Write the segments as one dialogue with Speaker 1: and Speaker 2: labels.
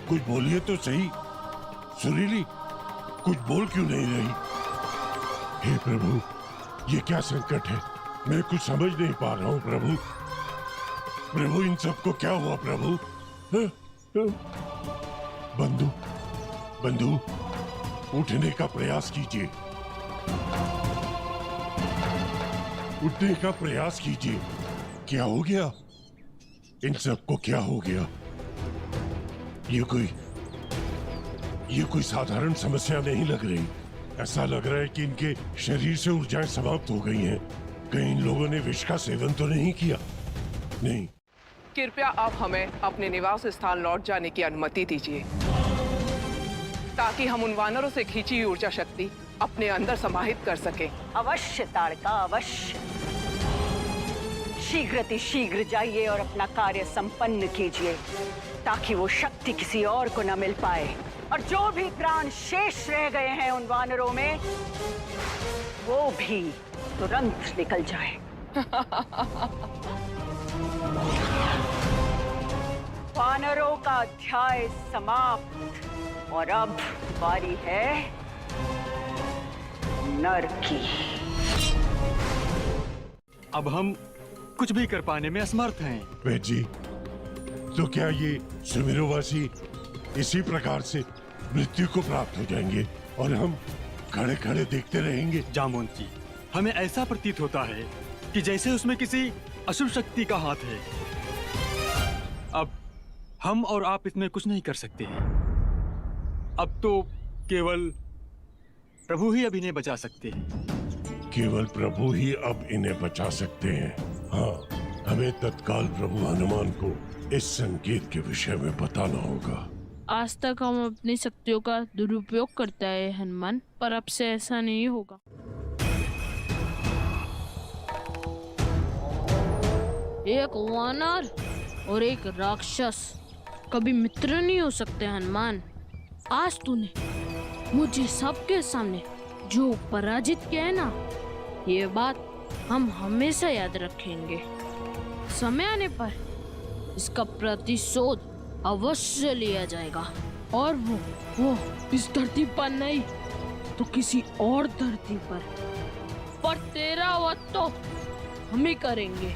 Speaker 1: कुछ बोलिए तो सही। सुरीली कुछ बोल क्यों नहीं रही? हे प्रभु, ये क्या संकट है? मैं कुछ समझ नहीं पा रहा हूँ प्रभु। प्रभु इन सबको क्या हुआ प्रभु? बंधु, बंधु, उठने का प्रयास कीजिए, उठने का प्रयास कीजिए। क्या हो गया? इन सबको क्या हो गया? ये कोई साधारण समस्या नहीं लग रही। ऐसा लग रहा है कि इनके शरीर से ऊर्जाएं समाप्त हो गई हैं। कहीं इन लोगों ने विष का सेवन तो नहीं किया? नहीं।
Speaker 2: कृपया अब हमें अपने निवास स्थान लौट जाने की अनुमति दीजिए, ताकि हम उन वानरों से खींची हुई ऊर्जा शक्ति अपने अंदर समाहित कर सकें।
Speaker 3: अवश्य ताड़का, अवश्य। शीघ्र जाइए और अपना कार्य संपन्न कीजिए, ताकि वो शक्ति किसी और को न मिल पाए। और जो भी प्राण शेष रह गए हैं उन वानरों में, वो भी तुरंत निकल जाए। वानरों का अध्याय समाप्त, और अब बारी है नर की।
Speaker 4: अब हम कुछ भी कर पाने में असमर्थ हैं।
Speaker 1: वैद्य जी, तो क्या ये सुमेरुवासी इसी प्रकार से मृत्यु को प्राप्त हो जाएंगे और हम खड़े खड़े देखते रहेंगे?
Speaker 4: जामवंत जी, हमें ऐसा प्रतीत होता है कि जैसे उसमें किसी अशुभ शक्ति का हाथ है। अब हम और आप इसमें कुछ नहीं कर सकते हैं। अब तो केवल प्रभु ही अब इन्हें बचा सकते हैं।
Speaker 1: केवल प्रभु ही अब इन्हें बचा सकते हैं। हाँ, हमें तत्काल प्रभु हनुमान को इस संकेत के विषय में बताना होगा।
Speaker 5: आज तक हम अपनी शक्तियों का दुरुपयोग करते हैं हनुमान, पर अब से ऐसा नहीं होगा। एक वानर और एक राक्षस कभी मित्र नहीं हो सकते हनुमान। आज तूने मुझे सबके सामने जो पराजित किया है ना, ये बात हम हमेशा याद रखेंगे। समय आने पर इसका प्रतिशोध अवश्य लिया जाएगा, और वो इस धरती पर नहीं तो किसी और धरती पर तेरा वध तो हम ही करेंगे।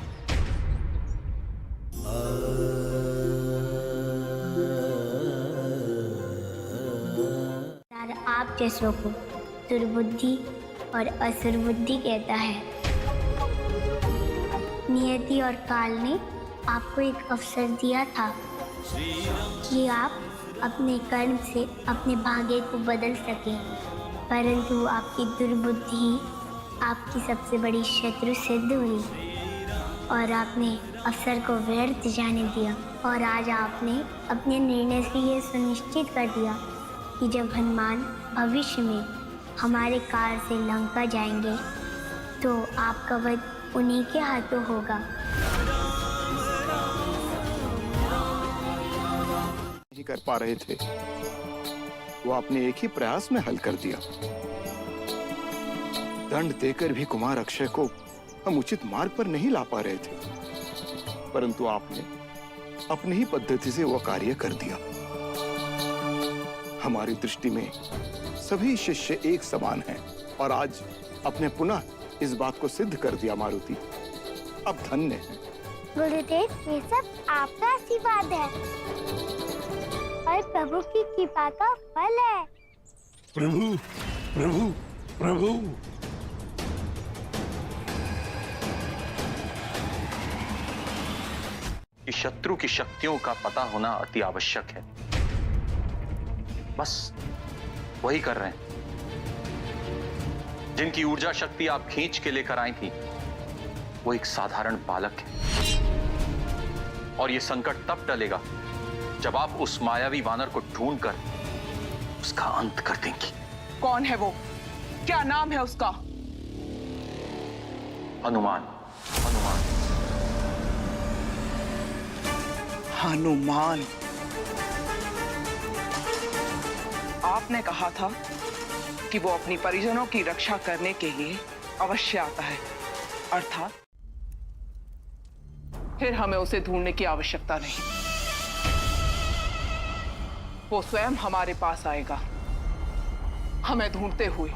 Speaker 6: आप जैसों को दुर्बुद्धि और असुर बुद्धि कहता है। नियति और काल ने आपको एक अवसर दिया था कि आप अपने कर्म से अपने भाग्य को बदल सकें, परंतु आपकी दुर्बुद्धि आपकी सबसे बड़ी शत्रु सिद्ध हुई और आपने अवसर को व्यर्थ जाने दिया। और आज आपने अपने निर्णय से ये सुनिश्चित कर दिया कि जब हनुमान भविष्य में हमारे काल से लंका जाएंगे तो आपका वध उन्हीं के हाथों होगा।
Speaker 7: नहीं कर पा रहे थे, वो आपने एक ही प्रयास में हल कर दिया। दंड देकर भी कुमार अक्षय को हम उचित मार्ग पर नहीं ला पा रहे थे, परंतु आपने अपनी ही पद्धति से वो कार्य कर दिया। हमारी दृष्टि में सभी शिष्य एक समान हैं, और आज अपने पुनः इस बात को सिद्ध कर दिया मारुति। अब धन्य है।
Speaker 6: गुरुदेव, ये सब आपका आशीर्वाद है और प्रभु की कृपा का फल है।
Speaker 1: प्रभु, प्रभु, प्रभु।
Speaker 8: कि शत्रु की शक्तियों का पता होना अति आवश्यक है। बस वही कर रहे हैं। जिनकी ऊर्जा शक्ति आप खींच के लेकर आई थी, वो एक साधारण बालक है, और ये संकट तब टलेगा जब आप उस मायावी वानर को ढूंढकर उसका अंत कर देंगी।
Speaker 2: कौन है वो? क्या नाम है उसका?
Speaker 8: हनुमान। हनुमान।
Speaker 2: हनुमान। आपने कहा था कि वो अपनी परिजनों की रक्षा करने के लिए अवश्य आता है, अर्थात फिर हमें उसे ढूंढने की आवश्यकता नहीं। वो स्वयं हमारे पास आएगा, हमें ढूंढते हुए,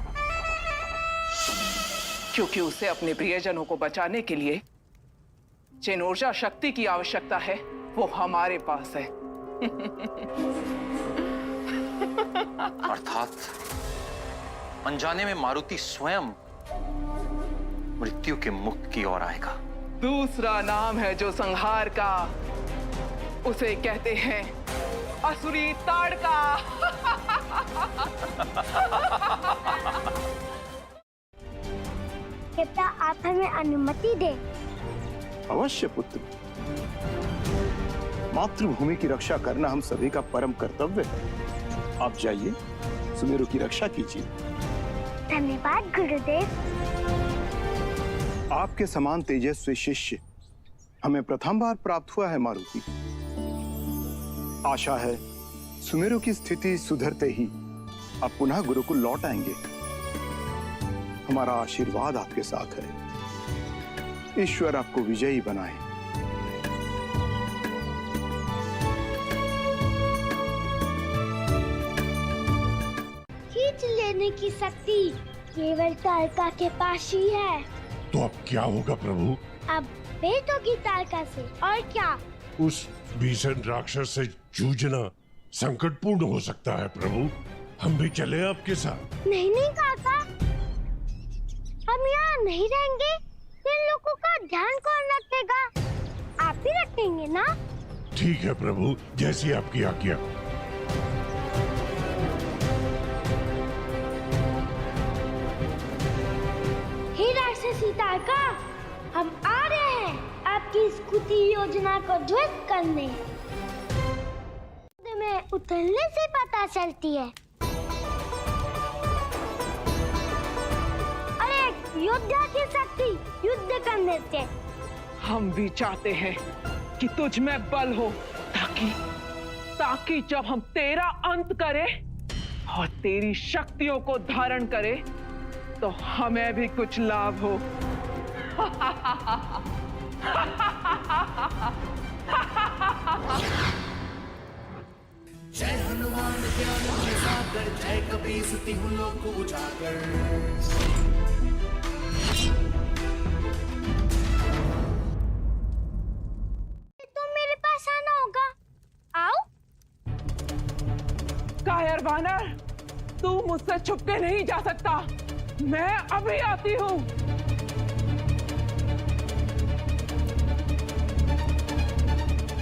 Speaker 2: क्योंकि उसे अपने प्रियजनों को बचाने के लिए जिन ऊर्जा शक्ति की आवश्यकता है वो हमारे पास है।
Speaker 8: अर्थात अनजाने में मारुति स्वयं मृत्यु के मुख की ओर आएगा।
Speaker 2: दूसरा नाम है जो संहार का, उसे कहते हैं असुरी ताड़का।
Speaker 6: कृपया आप हमें अनुमति दें।
Speaker 7: अवश्य पुत्र, मातृभूमि की रक्षा करना हम सभी का परम कर्तव्य है। आप जाइए, सुमेरु की रक्षा कीजिए।
Speaker 6: धन्यवाद गुरुदेव।
Speaker 7: आपके समान तेजस्वी शिष्य हमें प्रथम बार प्राप्त हुआ है मारुति। आशा है सुमेरु की स्थिति सुधरते ही आप पुनः गुरुकुल लौट आएंगे। हमारा आशीर्वाद आपके साथ है। ईश्वर आपको विजयी बनाए।
Speaker 6: खींच लेने की शक्ति केवल तारका के पास ही है।
Speaker 1: तो अब क्या होगा प्रभु?
Speaker 6: अब भेद होगी तारका से, और क्या?
Speaker 1: उस भीषण राक्षस से जूझना संकटपूर्ण हो सकता है प्रभु। हम भी चले आपके साथ।
Speaker 6: नहीं नहीं काका, हम यहाँ नहीं रहेंगे। इन लोगों का ध्यान कौन रखेगा? आप ही रखेंगे ना?
Speaker 1: ठीक है प्रभु, जैसी आपकी आज्ञा।
Speaker 6: हे राक्षसी तारका, हम आ रहे हैं आपकी इस कुटी योजना को ध्वस्त करने। में उतरने से पता चलती है। अरे योद्धा की शक्ति युद्ध करने से।
Speaker 2: हम भी चाहते हैं कि तुझ में बल हो, ताकि जब हम तेरा अंत करें और तेरी शक्तियों को धारण करें तो हमें भी कुछ लाभ हो।
Speaker 9: जय हनुमान ज्ञान गुण सागर, जय कपी सती हूँ लोक उजागर।
Speaker 6: तो मेरे पास आना होगा। आओ।
Speaker 2: कायर वानर, तू मुझसे छुप के नहीं जा सकता। मैं अभी आती हूँ।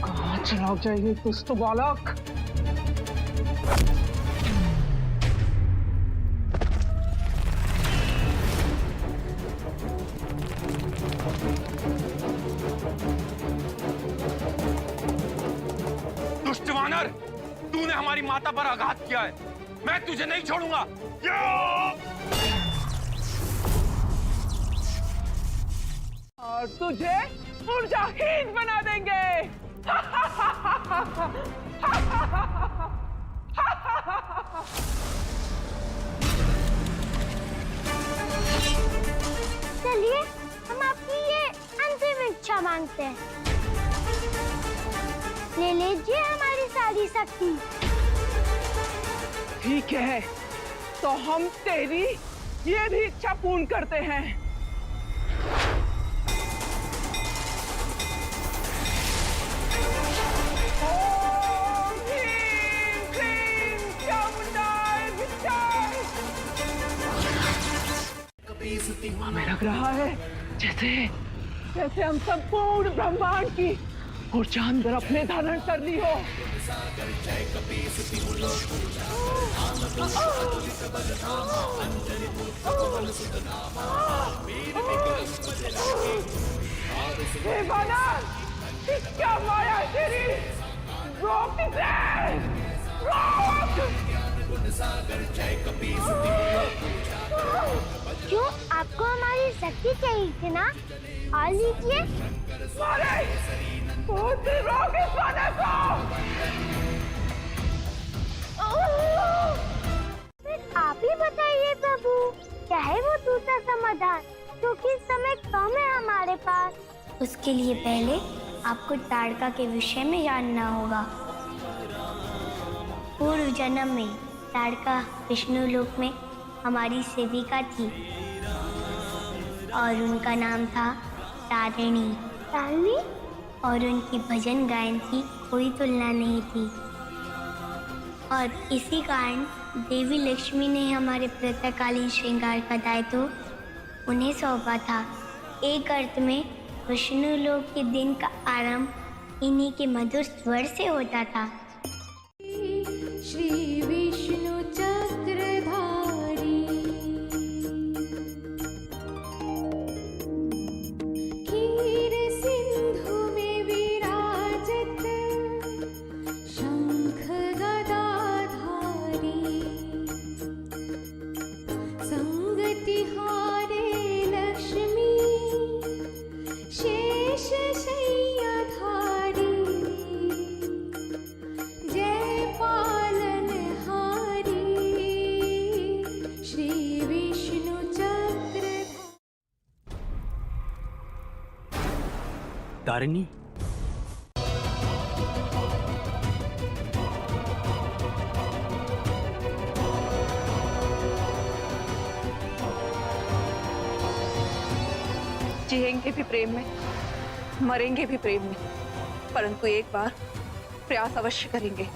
Speaker 2: कहाँ चला जाएगी दुष्ट बालक?
Speaker 8: दुष्ट वानर, तूने हमारी माता पर आघात किया है। मैं तुझे नहीं छोड़ूंगा।
Speaker 2: और तुझे ऊर्जाहीन बना देंगे।
Speaker 6: चलिए, हम आपकी ये अंतिम इच्छा मांगते हैं। ले लीजिए हमारी सारी शक्ति।
Speaker 2: ठीक है, तो हम तेरी ये भी इच्छा पूर्ण करते हैं। ओम ह्रीं क्लीं चामुंडाय विद्याय। हमें लग रहा है जैसे हम संपूर्ण ब्रह्मांड की ऊर्जा अंदर अपने धारण कर ली हो। हे वानर, क्या माया है तेरी? रोक इसे! रोक!
Speaker 6: क्यों, आपको हमारी शक्ति चाहिए थी ना? आ लीजिए।
Speaker 2: रोक इस वानर को!
Speaker 6: फिर आप ही बताइए प्रभु, क्या है वो दूसरा समाधान, क्योंकि समय कम है हमारे पास। उसके लिए पहले आपको ताड़का के विषय में जानना होगा। पूर्व जन्म में ताड़का विष्णु लोक में हमारी सेविका थी और उनका नाम था तारिणी। तारिणी? और उनकी भजन गायन की कोई तुलना नहीं थी और इसी कारण देवी लक्ष्मी ने हमारे प्रातःकालीन श्रृंगार का दायित्व उन्हें सौंपा था। एक अर्थ में विष्णु लोक के दिन का आरंभ इन्हीं के मधुर स्वर से होता था।
Speaker 10: श्री विष्णु चक्रधारी क्षीर सिंधु में विराजत शंख गदाधारी संगति हारे लक्ष्मी शेष शय्याधारी जय पालनहारी श्री विष्णु चक्रधारी।
Speaker 4: तारिणी,
Speaker 2: जिएंगे भी प्रेम में, मरेंगे भी प्रेम में, परंतु एक बार प्रयास अवश्य करेंगे।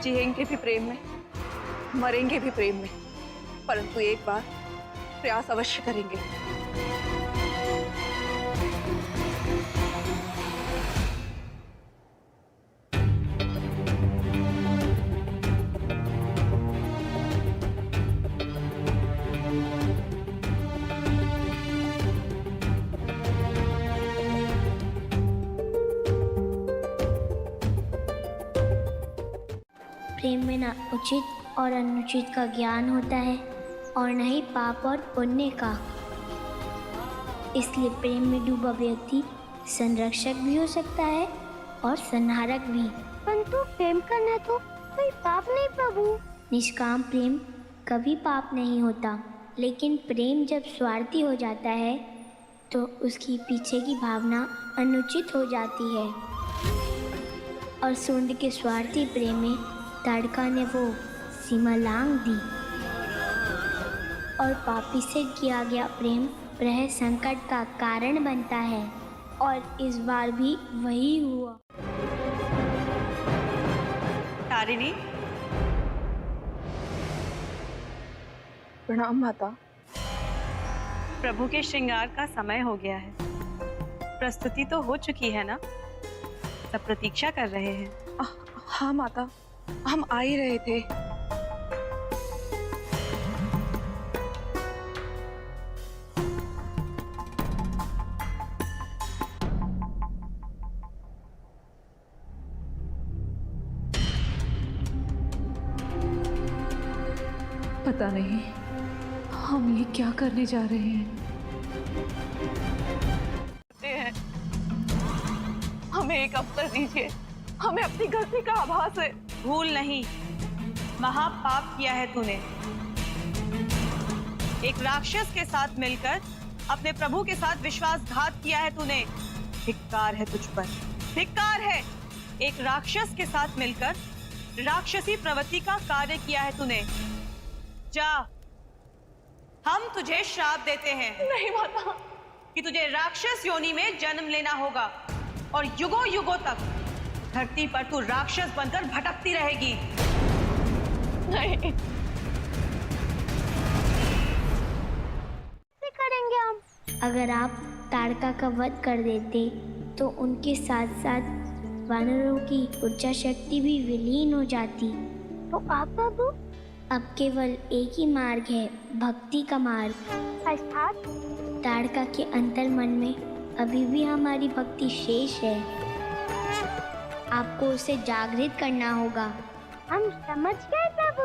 Speaker 2: जिएंगे भी प्रेम में, मरेंगे भी प्रेम में, परंतु एक बार प्रयास अवश्य करेंगे।
Speaker 6: प्रेम में ना उचित और अनुचित का ज्ञान होता है और न ही पाप और पुण्य का। इसलिए प्रेम में डूबा व्यक्ति संरक्षक भी हो सकता है और संहारक भी। परंतु प्रेम करना तो कोई पाप नहीं प्रभु। निष्काम प्रेम कभी पाप नहीं होता, लेकिन प्रेम जब स्वार्थी हो जाता है तो उसकी पीछे की भावना अनुचित हो जाती है। और सूंद के स्वार्थी प्रेम में ताड़का ने वो सीमा लांघ दी और पापी से किया गया प्रेम ग्रह संकट का कारण बनता है और इस बार भी वही हुआ।
Speaker 3: तारिणी,
Speaker 2: प्रणाम माता।
Speaker 3: प्रभु के श्रृंगार का समय हो गया है। प्रस्तुति तो हो चुकी है ना? सब प्रतीक्षा कर रहे हैं।
Speaker 2: हाँ माता, हम आ ही रहे थे। पता नहीं हम ये क्या करने जा रहे हैं। हमें एक अवसर दीजिए, हमें अपनी गलती का आभास है।
Speaker 3: भूल नहीं, महापाप किया है तूने। एक राक्षस के साथ मिलकर अपने प्रभु के साथ विश्वासघात किया है तूने। धिक्कार है तुझ पर, धिक्कार है। एक राक्षस के साथ मिलकर राक्षसी प्रवृत्ति का कार्य किया है तूने। जा, हम तुझे श्राप देते हैं।
Speaker 2: नहीं माता,
Speaker 3: कि तुझे राक्षस योनि में जन्म लेना होगा और युगों युगों तक धरती पर तू राक्षस बनकर भटकती रहेगी।
Speaker 2: नहीं।
Speaker 6: क्या करेंगे हम? अगर आप ताड़का का वध कर देते तो उनके साथ साथ वानरों की ऊर्जा शक्ति भी विलीन हो जाती। तो आप बाबू? अब केवल एक ही मार्ग है, भक्ति का मार्ग। अर्थात ताड़का के अंतर मन में अभी भी हमारी भक्ति शेष है। आपको उसे जागृत करना होगा। हम समझ गए प्रभु।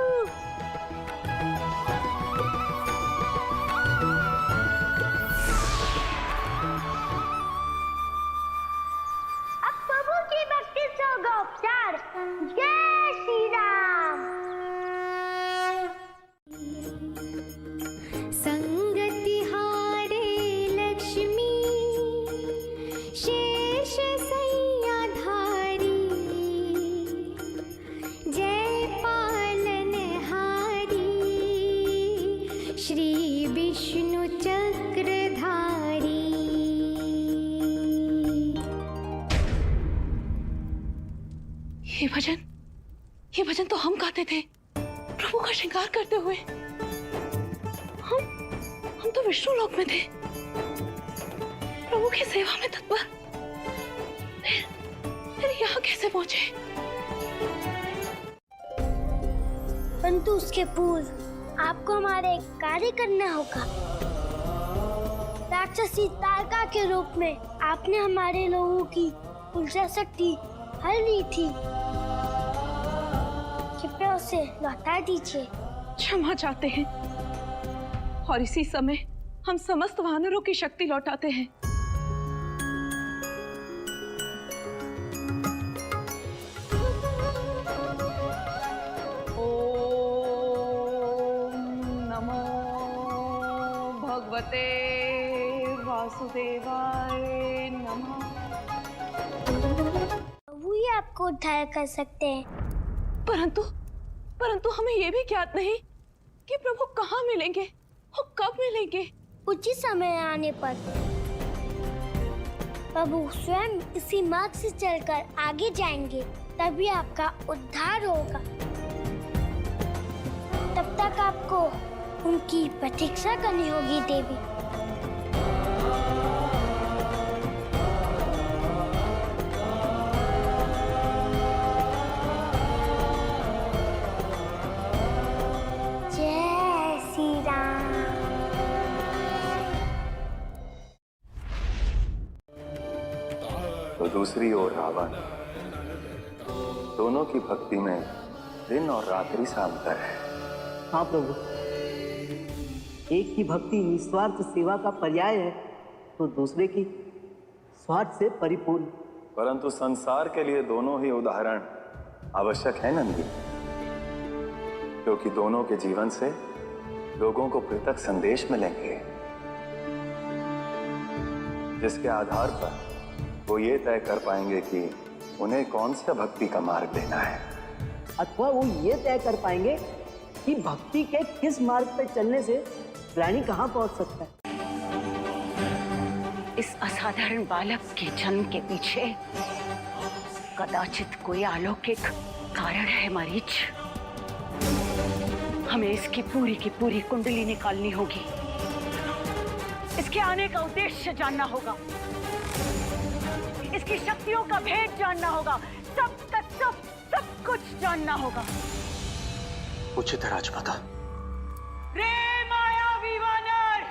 Speaker 6: अब प्रभु की भक्ति से होगा उपचार। जय श्री राम।
Speaker 10: संगति हारे लक्ष्मी शेष सैया धारी जय पालन हारी श्री विष्णु चक्रधारी।
Speaker 2: ये भजन तो हम गाते थे प्रभु का श्रृंगार करते हुए। हम तो विष्णु लोक में थे, प्रभु की सेवा में तत्पर। फिर यहाँ कैसे पहुंचे?
Speaker 6: परंतु उसके पूर्व आपको हमारे कार्य करना होगा। राक्षसी तारका के रूप में आपने हमारे लोगों की ऊर्जा शक्ति हर ली थी। कृपया उसे लौटा दीजिए।
Speaker 2: क्षमा चाहते हैं और इसी समय हम समस्त वानरों की शक्ति लौटाते हैं। ओम नमो भगवते वासुदेवाय नमः।
Speaker 6: प्रभु ही आपको उद्धार कर सकते हैं।
Speaker 2: परंतु हमें यह भी ज्ञात नहीं कि प्रभु कहाँ मिलेंगे और कब मिलेंगे।
Speaker 6: उचित समय आने पर प्रभु स्वयं इसी मार्ग से चलकर आगे जाएंगे, तभी आपका उद्धार होगा। तब तक आपको उनकी प्रतीक्षा करनी होगी देवी। जय श्री राम।
Speaker 11: तो दूसरी ओर रावण, दोनों की भक्ति में दिन और रात्रि सा अंतर है।
Speaker 12: हाँ प्रभु, एक की भक्ति निस्वार्थ सेवा का पर्याय है तो दूसरे की स्वार्थ से परिपूर्ण।
Speaker 11: परंतु संसार के लिए दोनों ही उदाहरण आवश्यक है नंदी, क्योंकि दोनों के जीवन से लोगों को पृथक संदेश मिलेंगे, जिसके आधार पर वो ये तय कर पाएंगे कि उन्हें कौन सा भक्ति का मार्ग लेना है,
Speaker 12: अथवा वो ये तय कर पाएंगे कि भक्ति के किस मार्ग पर चलने से प्राणी कहाँ पहुंच सकता है।
Speaker 3: इस असाधारण बालक के जन्म के पीछे कदाचित कोई अलौकिक कारण है मरीच। हमें इसकी पूरी की पूरी कुंडली निकालनी होगी। इसके आने का उद्देश्य जानना होगा, इसकी शक्तियों का भेद जानना होगा, सब कुछ जानना होगा।
Speaker 8: उचित है राजमाता।
Speaker 3: रे मायावी वानर,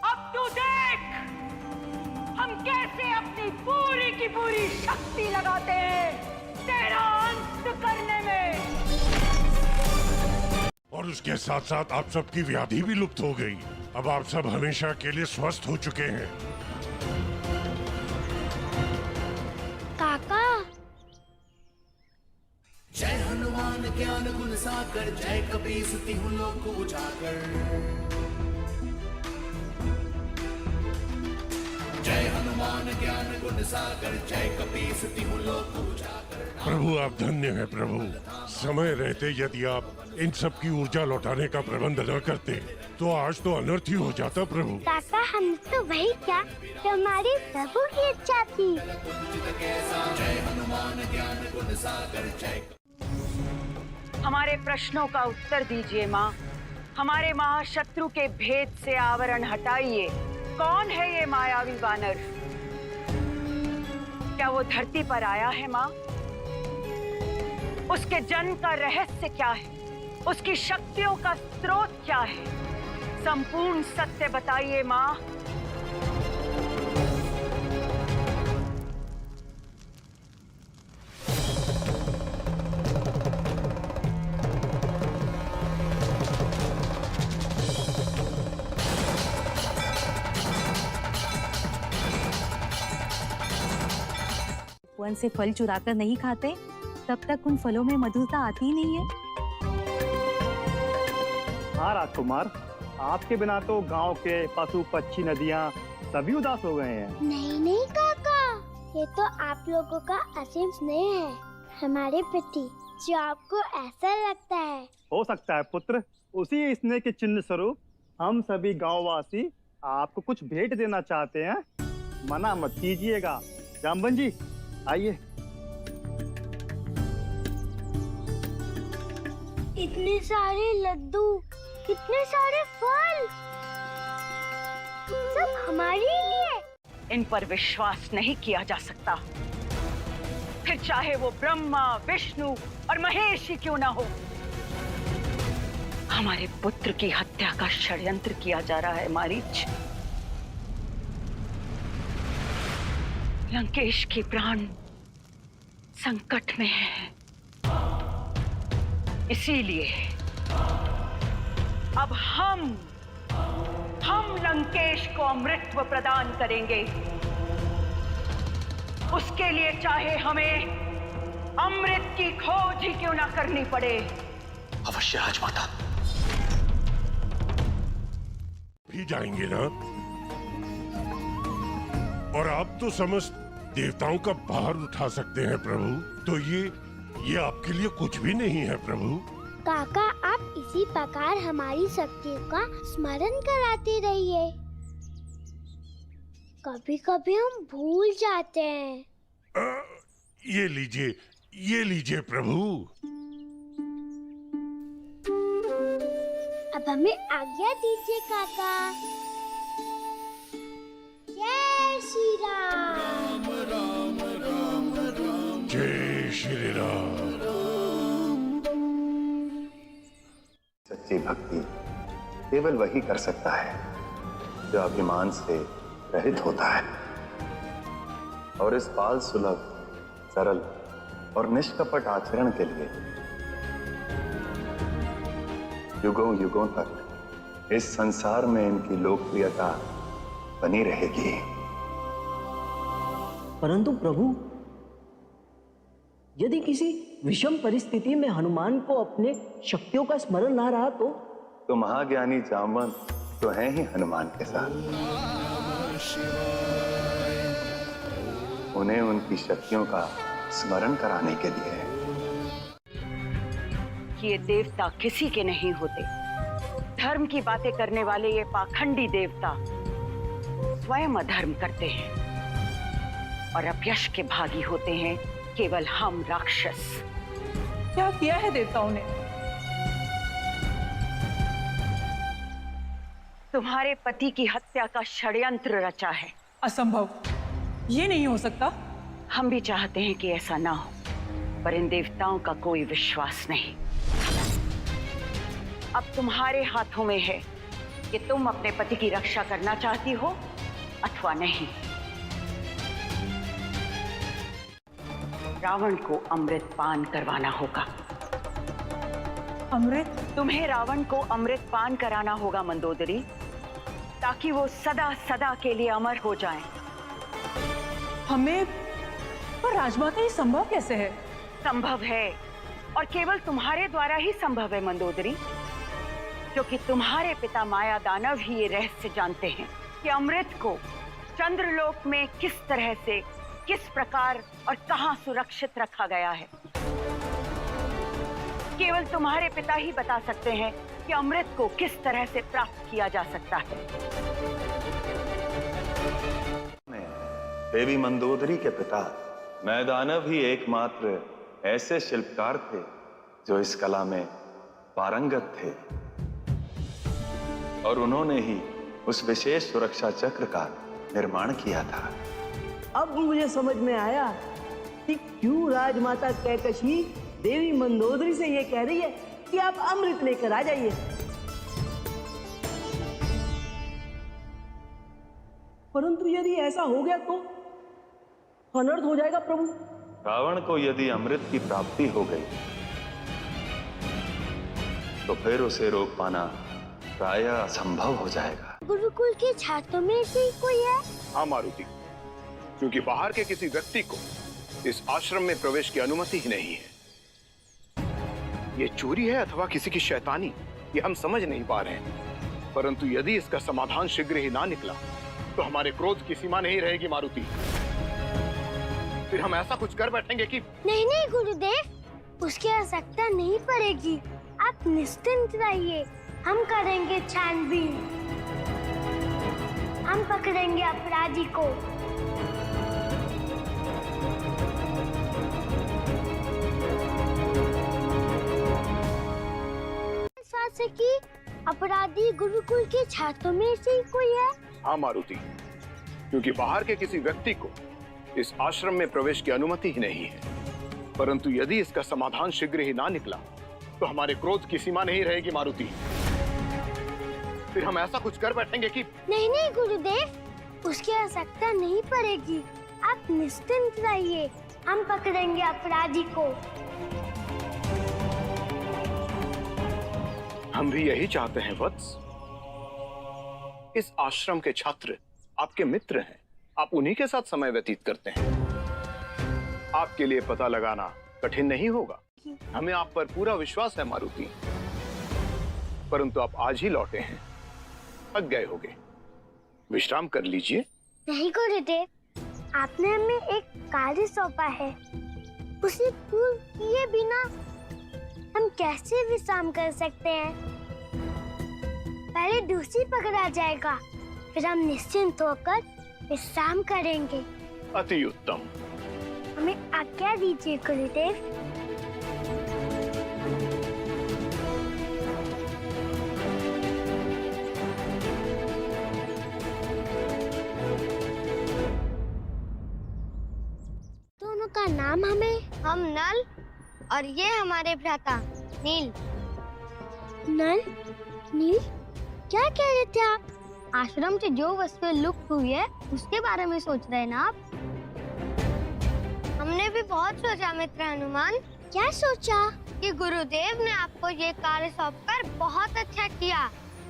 Speaker 3: अब तू देख हम कैसे अपनी पूरी की पूरी शक्ति लगाते हैं तेरा अंत करने में।
Speaker 1: और उसके साथ साथ आप सबकी व्याधि भी लुप्त हो गई। अब आप सब हमेशा के लिए स्वस्थ हो चुके हैं।
Speaker 6: काका,
Speaker 9: जय हनुमान ज्ञान गुण सागर, जय कपीस तिहु लोक उजागर। जय हनुमान ज्ञान गुण सागर, जय कपीस तिहु लोक उजागर।
Speaker 1: प्रभु आप धन्य हैं प्रभु। समय रहते यदि आप इन सब की ऊर्जा लौटाने का प्रबंध न करते तो आज तो अनर्थ ही हो जाता प्रभु।
Speaker 6: काका, हम तो वही क्या जो हमारे प्रभु की इच्छा थी।
Speaker 9: जय हनुमान ज्ञान गुण सागर, जय।
Speaker 3: हमारे प्रश्नों का उत्तर दीजिए माँ। हमारे महाशत्रु के भेद से आवरण हटाइए। कौन है ये मायावी वानर? क्या वो धरती पर आया है माँ? उसके जन्म का रहस्य क्या है? उसकी शक्तियों का स्रोत क्या है? संपूर्ण सत्य बताइए माँ।
Speaker 13: वन से फल चुराकर नहीं खाते, तब तक उन फलों में मधुरता आती ही नहीं है।
Speaker 14: हाँ राजकुमार, आपके बिना तो गांव के पशु पक्षी नदियाँ सभी उदास हो गए हैं।
Speaker 6: नहीं नहीं काका, ये तो आप लोगों का असीम स्नेह है हमारे प्रति, जो आपको ऐसा लगता है।
Speaker 14: हो सकता है पुत्र, उसी स्नेह के चिन्ह स्वरूप हम सभी गांववासी आपको कुछ भेंट देना चाहते हैं। मना मत कीजिएगा। जाम्बन जी आइए।
Speaker 6: इतने सारे लड्डू, कितने सारे फल, सब हमारे लिए।
Speaker 3: इन पर विश्वास नहीं किया जा सकता, फिर चाहे वो ब्रह्मा, विष्णु और महेश ही क्यों ना हो। हमारे पुत्र की हत्या का षड्यंत्र किया जा रहा है मारीच। लंकेश की प्राण संकट में है, इसीलिए अब हम लंकेश को अमृतत्व प्रदान करेंगे। उसके लिए चाहे हमें अमृत की खोज ही क्यों ना करनी पड़े।
Speaker 8: अवश्य राजमाता।
Speaker 1: भी जाएंगे ना? और आप तो समस्त देवताओं का भार उठा सकते हैं प्रभु, तो ये आपके लिए कुछ भी नहीं है प्रभु।
Speaker 6: काका, आप इसी प्रकार हमारी शक्तियों का स्मरण कराते रहिए। कभी कभी हम भूल जाते हैं।
Speaker 1: ये लीजिए प्रभु।
Speaker 6: अब हमें आज्ञा दीजिए काका। जय श्री राम।
Speaker 9: राम राम राम।
Speaker 1: जय श्री राम।
Speaker 11: सच्ची भक्ति केवल वही कर सकता है जो अभिमान से रहित होता है और इस बाल सुलभ, सरल और निष्कपट आचरण के लिए युगों युगों तक इस संसार में इनकी लोकप्रियता बनी रहेगी।
Speaker 12: परंतु प्रभु, यदि किसी विषम परिस्थिति में हनुमान को अपने शक्तियों का स्मरण ना रहा तो
Speaker 11: महाज्ञानी जामवंत तो हैं ही हनुमान के साथ। उन्हें उनकी शक्तियों का स्मरण कराने के लिए
Speaker 3: ये देवता किसी के नहीं होते। धर्म की बातें करने वाले ये पाखंडी देवता स्वयं अधर्म करते हैं और अपयश के भागी होते हैं केवल हम राक्षस।
Speaker 2: क्या किया है देवताओं ने?
Speaker 3: तुम्हारे पति की हत्या का षड्यंत्र रचा है।
Speaker 2: असंभव, ये नहीं हो सकता।
Speaker 3: हम भी चाहते हैं कि ऐसा ना हो, पर इन देवताओं का कोई विश्वास नहीं। अब तुम्हारे हाथों में है कि तुम अपने पति की रक्षा करना चाहती हो अथवा नहीं। रावण को अमृत पान करवाना होगा।
Speaker 2: अमृत?
Speaker 3: तुम्हें रावण को अमृत पान कराना होगा मंदोदरी, ताकि वो सदा सदा के लिए अमर हो जाएं।
Speaker 2: हमें पर राजमाता, ये संभव कैसे है?
Speaker 3: संभव है, और केवल तुम्हारे द्वारा ही संभव है मंदोदरी, क्योंकि तुम्हारे पिता माया दानव ही ये रहस्य जानते हैं कि अमृत को चंद्रलोक में किस तरह से, किस प्रकार और कहां सुरक्षित रखा गया है। केवल तुम्हारे पिता ही बता सकते हैं कि अमृत को किस तरह से प्राप्त किया जा सकता है।
Speaker 11: देवी मंदोदरी के पिता मैदानव ही एकमात्र ऐसे शिल्पकार थे जो इस कला में पारंगत थे, और उन्होंने ही उस विशेष सुरक्षा चक्र का निर्माण किया था।
Speaker 12: अब मुझे समझ में आया कि क्यों राजमाता कैकशी देवी मंदोदरी से ये कह रही है कि आप अमृत लेकर आ जाइए। परंतु यदि ऐसा हो गया तो अनर्थ हो जाएगा प्रभु।
Speaker 11: रावण को यदि अमृत की प्राप्ति हो गई तो फिर उसे रोक पाना प्रायः असंभव हो जाएगा।
Speaker 6: गुरुकुल के छात्रों में से कोई है?
Speaker 7: हाँ मारुति, क्योंकि बाहर के किसी व्यक्ति को इस आश्रम में प्रवेश की अनुमति ही नहीं है। ये चोरी है अथवा किसी की शैतानी, ये हम समझ नहीं पा रहे हैं। परंतु यदि इसका समाधान शीघ्र ही ना निकला तो हमारे क्रोध की सीमा नहीं रहेगी मारुति। फिर हम ऐसा कुछ कर बैठेंगे कि
Speaker 6: नहीं नहीं गुरुदेव, उसकी आवश्यकता नहीं पड़ेगी। आप निश्चिंत रहिए, हम करेंगे छानबीन, हम पकड़ेंगे अपराधी को। से कि अपराधी गुरुकुल के छात्रों में से ही कोई है।
Speaker 7: हाँ मारुति, क्योंकि बाहर के किसी व्यक्ति को इस आश्रम में प्रवेश की अनुमति ही नहीं है। परंतु यदि इसका समाधान शीघ्र ही ना निकला तो हमारे क्रोध की सीमा नहीं रहेगी मारुति। फिर हम ऐसा कुछ कर बैठेंगे कि
Speaker 6: नहीं नहीं गुरुदेव, उसकी आवश्यकता नहीं पड़ेगी। आप निश्चिंत रहिए, हम पकड़ेंगे अपराधी को।
Speaker 7: हम भी यही चाहते हैं वत्स। इस आश्रम के छात्र आपके मित्र हैं, आप उन्हीं के साथ समय व्यतीत करते हैं। आपके लिए पता लगाना कठिन नहीं होगा। हमें आप पर पूरा विश्वास है मारुति। परंतु आप आज ही लौटे हैं, थक गए होंगे, विश्राम कर लीजिए।
Speaker 6: नहीं गुरुदेव, आपने हमें एक कार्य सौंपा है, उसे पूर्ण किए बिना हम कैसे विश्राम कर सकते हैं? पहले दूसरी पकड़ा जाएगा, फिर हम निश्चिंत होकर विश्राम करेंगे।
Speaker 7: अति उत्तम।
Speaker 6: हमें आज्ञा दीजिए गुरुदेव। दोनों का नाम हमें? हम नल और ये हमारे भ्राता नील। नल, नील, क्या कह रहे थे आप? आश्रम से जो वस्तुएं लुप्त हुई है उसके बारे में सोच रहे हैं ना आप? हमने भी बहुत सोचा मित्र हनुमान। क्या सोचा? कि गुरुदेव ने आपको ये कार्य सौंपकर बहुत अच्छा किया।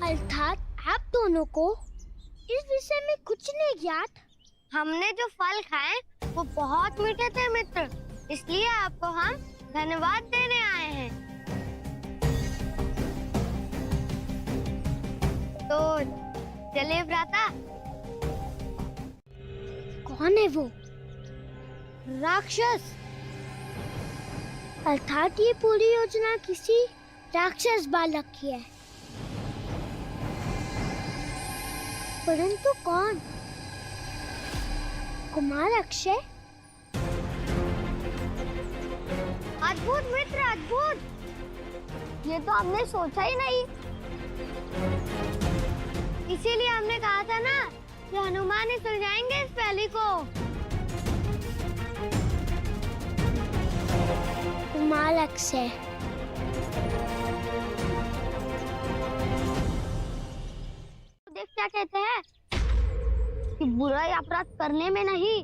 Speaker 6: अर्थात आप दोनों को इस विषय में कुछ नहीं ज्ञात। हमने जो फल खाए वो बहुत मीठे थे मित्र, इसलिए आपको हम धन्यवाद देने आए हैं। तो चलिए भ्राता। कौन है वो? राक्षस। अर्थात ये पूरी योजना किसी राक्षस बालक की है। परंतु कौन? कुमार अक्षय? अद्भुत मित्र, अद्भुत। ये तो हमने सोचा ही नहीं। इसीलिए हमने कहा था ना कि हनुमान ही सुलझाएंगे इस पहेली को। कुमार अक्षय। देख क्या कहते हैं कि बुराई अपराध करने में नहीं,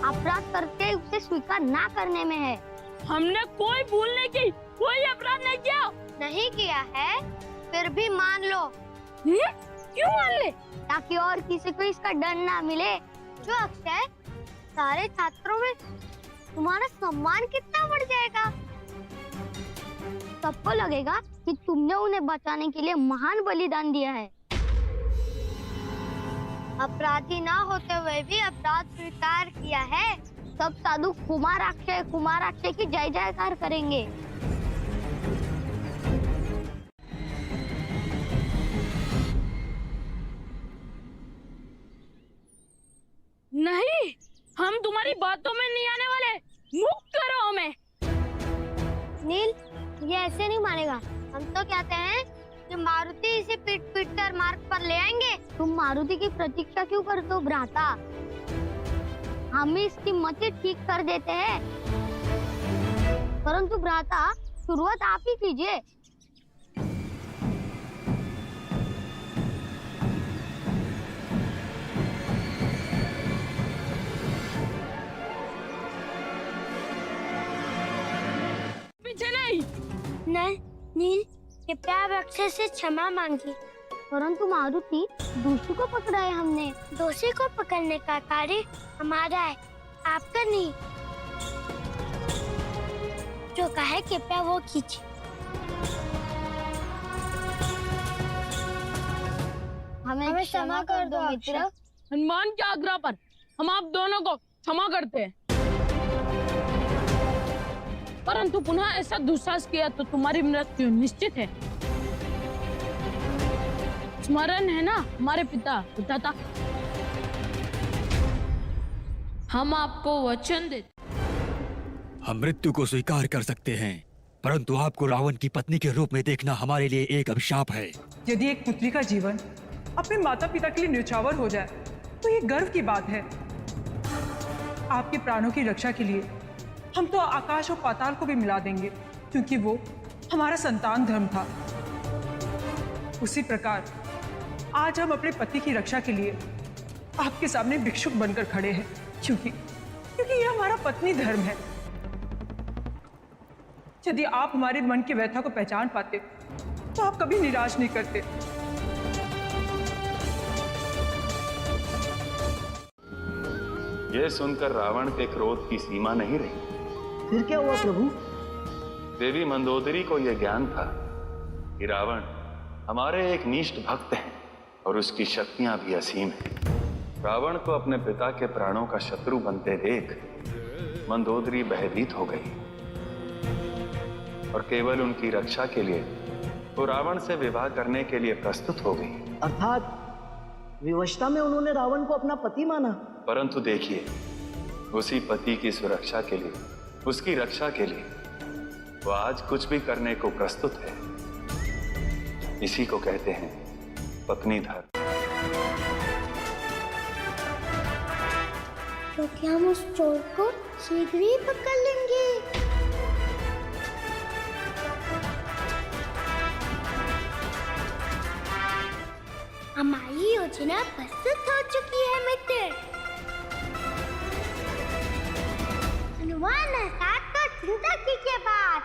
Speaker 6: अपराध करके उसे स्वीकार ना करने में है।
Speaker 5: हमने कोई भूलने की कोई अपराध नहीं किया।
Speaker 6: नहीं किया है, फिर भी मान लो।
Speaker 5: क्यों मान ले?
Speaker 6: ताकि और किसी को इसका डर ना मिले। जो अक्षय, सारे छात्रों में तुम्हारा सम्मान कितना बढ़ जाएगा। सबको लगेगा कि तुमने उन्हें बचाने के लिए महान बलिदान दिया है। अपराधी ना होते हुए भी अपराध स्वीकार किया है। सब साधु कुमार अक्षय की जय जयकार करेंगे।
Speaker 5: नहीं, हम तुम्हारी बातों में नहीं आने वाले। मुक्त करो हमें।
Speaker 6: नील, ये ऐसे नहीं मानेगा। हम तो कहते हैं कि मारुति इसे पीट पीट कर मार्ग पर ले आएंगे। तुम मारुति की प्रतीक्षा क्यों करते हो भ्राता? हम इसकी मति ठीक कर देते हैं। परंतु भ्राता, शुरुआत आप ही कीजिए।
Speaker 5: पीछे नहीं।
Speaker 6: नील, कृपया अक्षय से क्षमा मांगी। परंतु मारुति, दोषी को पकड़ा है हमने। दोषी को पकड़ने का कार्य हमारा है, आपका नहीं। जो कहा है कृपया वो कीजिए। हमें क्षमा कर दो मित्र।
Speaker 5: हनुमान के आग्रह पर हम आप दोनों को क्षमा करते हैं, परंतु पुनः ऐसा दुस्साहस किया तो तुम्हारी मृत्यु निश्चित है। स्मरण है ना हमारे पिता था, हम आपको वचन देते
Speaker 4: हम मृत्यु को स्वीकार कर सकते हैं, परंतु आपको रावण की पत्नी के रूप में देखना हमारे लिए एक अभिशाप है।
Speaker 15: यदि एक पुत्री का जीवन अपने माता पिता के लिए न्यौछावर हो जाए तो ये गर्व की बात है। आपके प्राणों की रक्षा के लिए हम तो आकाश और पाताल को भी मिला देंगे, क्योंकि वो हमारा संतान धर्म था। उसी प्रकार आज हम अपने पति की रक्षा के लिए आपके सामने भिक्षुक बनकर खड़े हैं, क्योंकि ये हमारा पत्नी धर्म है। यदि आप हमारे मन की व्यथा को पहचान पाते तो आप कभी निराश नहीं करते।
Speaker 11: यह सुनकर रावण के क्रोध की सीमा नहीं रही।
Speaker 12: फिर क्या हुआ प्रभु?
Speaker 11: देवी मंदोदरी को यह ज्ञान था कि रावण हमारे एक निष्ठ भक्त हैं और उसकी शक्तियां भी असीम हैं। रावण को अपने पिता के प्राणों का शत्रु बनते देख मंदोदरी भयभीत हो गई और केवल उनकी रक्षा के लिए वो रावण से विवाह करने के लिए प्रस्तुत हो गई।
Speaker 12: अर्थात विवशता में उन्होंने रावण को अपना पति माना।
Speaker 11: परंतु देखिए, उसी पति की सुरक्षा के लिए, उसकी रक्षा के लिए वो आज कुछ भी करने को प्रस्तुत है। इसी को कहते हैं पत्नी धर्म।
Speaker 6: तो क्या हम उस चोर को शीघ्र ही पकड़ लेंगे? हमारी योजना प्रस्तुत हो चुकी है मित्र। हनुमान साथ को चिंता कीजिए बात।